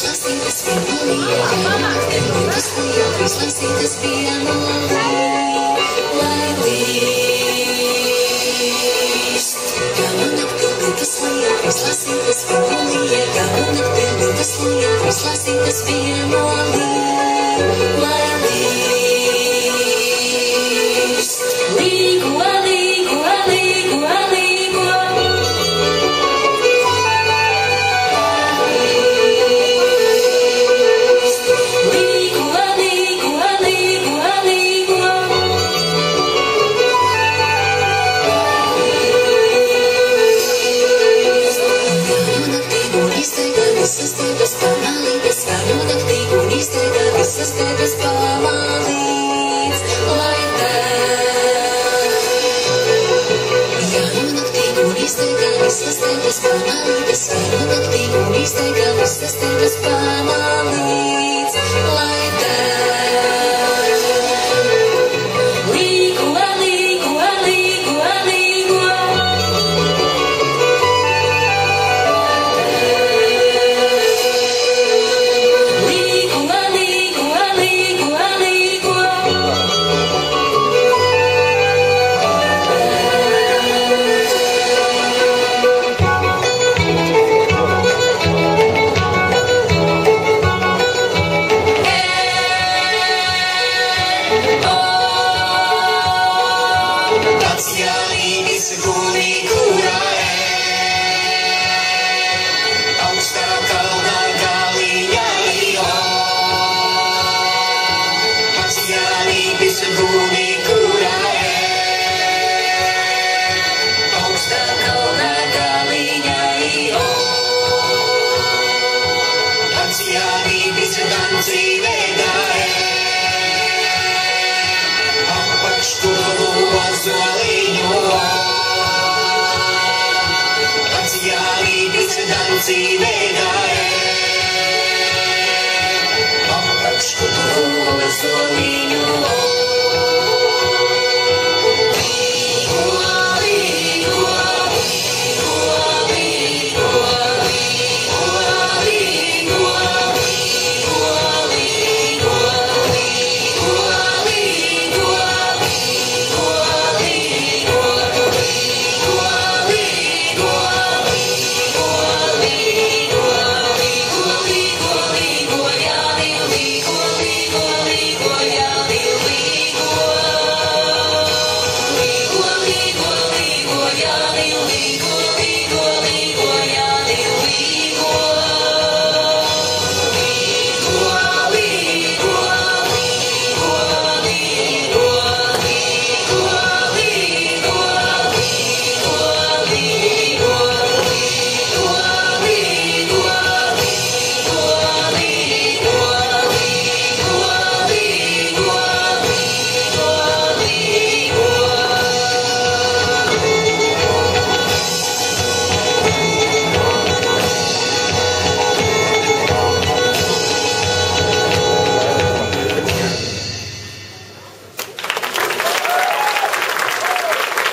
izlasītas vienolīja, nakti mūtas lejā, izlasītas vienolīja, lai līst. Ganu nakti mūtas lejā, izlasītas vienolīja, ganu nakti mūtas lejā, izlasītas vienolīja, lai līst. Līgo, līgo, līgo, līgo. Visas tevis pamalītes, ganu naktī un izteiga visas tevis pamalīts, lai tev. Ganu naktī un izteiga visas tevis pamalītes, ganu naktī un izteiga visas tevis pamalīts, lai tev. Līgo, līgo, līgo, līgo. Oh, Danci